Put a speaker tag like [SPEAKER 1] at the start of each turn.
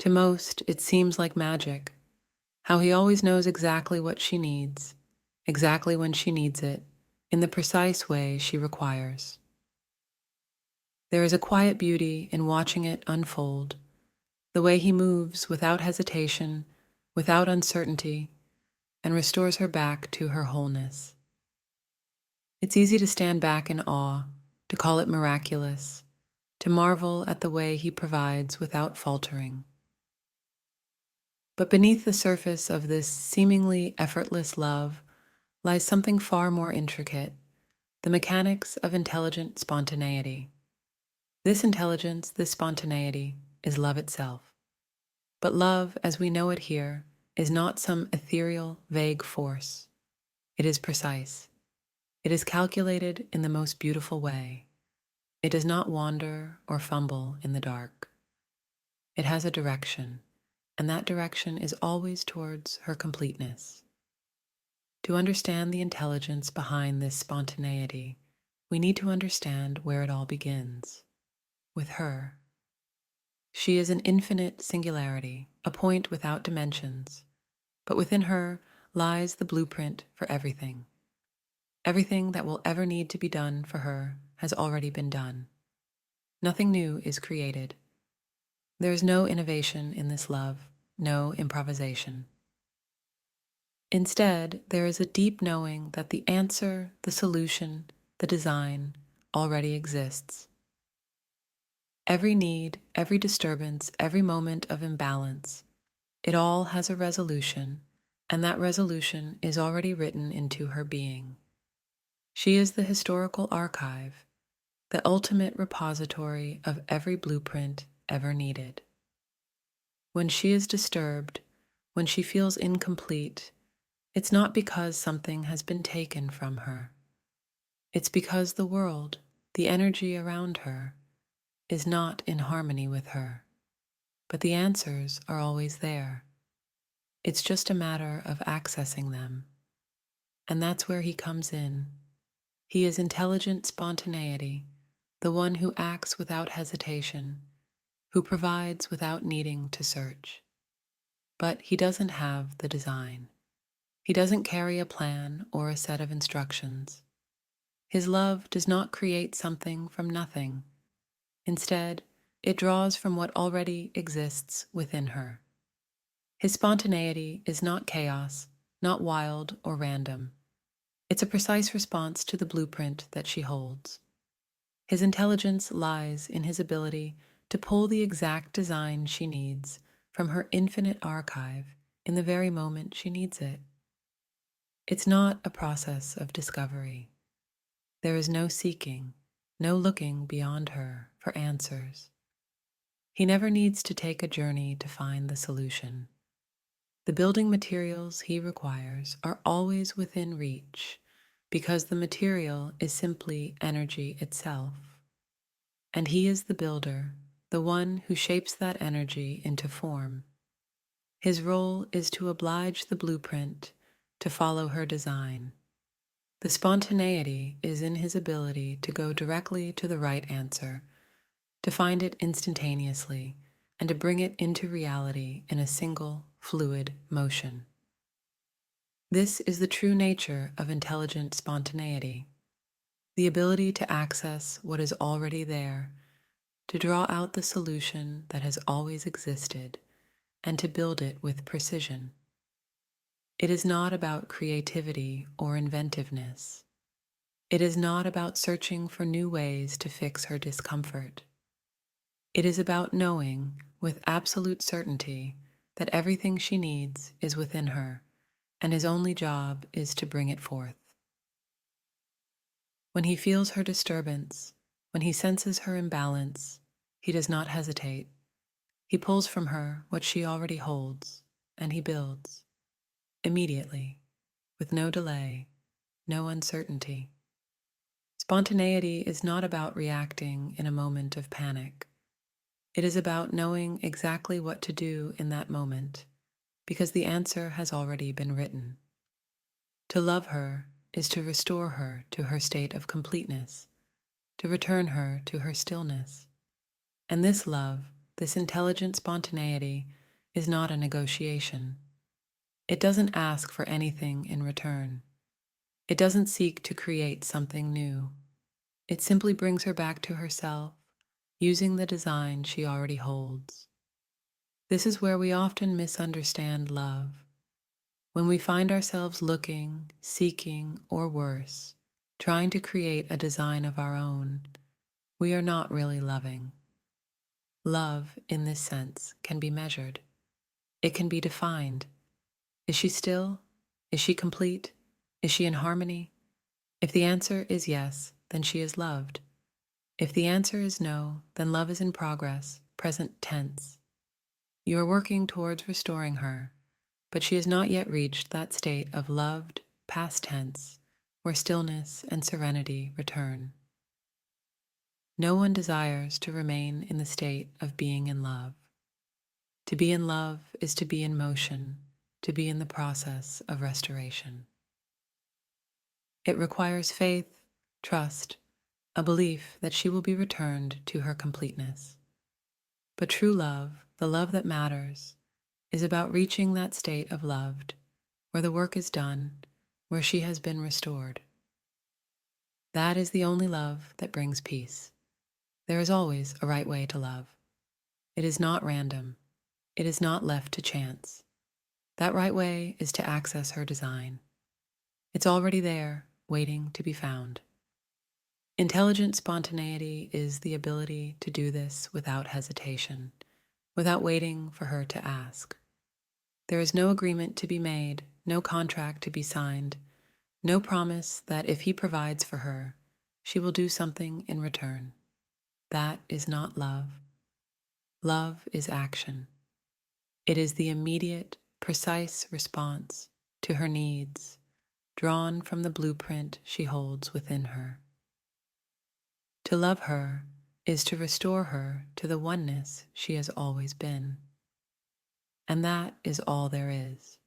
[SPEAKER 1] To most, it seems like magic, how he always knows exactly what she needs, exactly when she needs it, in the precise way she requires. There is a quiet beauty in watching it unfold, the way he moves without hesitation, without uncertainty, and restores her back to her wholeness. It's easy to stand back in awe, to call it miraculous, to marvel at the way he provides without faltering. But beneath the surface of this seemingly effortless love lies something far more intricate, the mechanics of intelligent spontaneity. This intelligence, this spontaneity, is love itself. But love, as we know it here, is not some ethereal, vague force. It is precise. It is calculated in the most beautiful way. It does not wander or fumble in the dark. It has a direction, and that direction is always towards her completeness. To understand the intelligence behind this spontaneity, we need to understand where it all begins, with her. She is an infinite singularity, a point without dimensions, but within her lies the blueprint for everything. Everything that will ever need to be done for her has already been done. Nothing new is created. There is no innovation in this love, no improvisation. Instead, there is a deep knowing that the answer, the solution, the design already exists. Every need, every disturbance, every moment of imbalance, it all has a resolution, and that resolution is already written into her being. She is the historical archive, the ultimate repository of every blueprint ever needed. When she is disturbed, when she feels incomplete, it's not because something has been taken from her. It's because the world, the energy around her, is not in harmony with her. But the answers are always there. It's just a matter of accessing them. And that's where he comes in. He is intelligent spontaneity, the one who acts without hesitation, who provides without needing to search. But he doesn't have the design. He doesn't carry a plan or a set of instructions. His love does not create something from nothing. Instead, it draws from what already exists within her. His spontaneity is not chaos, not wild or random. It's a precise response to the blueprint that she holds. His intelligence lies in his ability to pull the exact design she needs from her infinite archive in the very moment she needs it. It's not a process of discovery. There is no seeking, no looking beyond her for answers. He never needs to take a journey to find the solution. The building materials he requires are always within reach because the material is simply energy itself. And he is the builder, the one who shapes that energy into form. His role is to oblige the blueprint to follow her design. The spontaneity is in his ability to go directly to the right answer, to find it instantaneously, and to bring it into reality in a single, fluid motion. This is the true nature of intelligent spontaneity, the ability to access what is already there, to draw out the solution that has always existed, and to build it with precision. It is not about creativity or inventiveness. It is not about searching for new ways to fix her discomfort. It is about knowing with absolute certainty that everything she needs is within her, and his only job is to bring it forth. When he feels her disturbance, when he senses her imbalance, he does not hesitate. He pulls from her what she already holds, and he builds, immediately, with no delay, no uncertainty. Spontaneity is not about reacting in a moment of panic. It is about knowing exactly what to do in that moment, because the answer has already been written. To love her is to restore her to her state of completeness, to return her to her stillness. And this love, this intelligent spontaneity is not a negotiation. It doesn't ask for anything in return. It doesn't seek to create something new. It simply brings her back to herself, using the design she already holds. This is where we often misunderstand love, when we find ourselves looking, seeking, or worse, trying to create a design of our own. We are not really loving. Love, in this sense, can be measured. It can be defined. Is she still? Is she complete? Is she in harmony? If the answer is yes, then she is loved. If the answer is no, then love is in progress, present tense. You are working towards restoring her, but she has not yet reached that state of loved, past tense, where stillness and serenity return. No one desires to remain in the state of being in love. To be in love is to be in motion, to be in the process of restoration. It requires faith, trust, a belief that she will be returned to her completeness. But true love, the love that matters, is about reaching that state of loved, where the work is done, where she has been restored. That is the only love that brings peace. There is always a right way to love. It is not random. It is not left to chance. That right way is to access her design. It's already there, waiting to be found. Intelligent spontaneity is the ability to do this without hesitation, without waiting for her to ask. There is no agreement to be made, no contract to be signed, no promise that if he provides for her, she will do something in return. That is not love. Love is action. It is the immediate, precise response to her needs, drawn from the blueprint she holds within her. To love her is to restore her to the oneness she has always been. And that is all there is.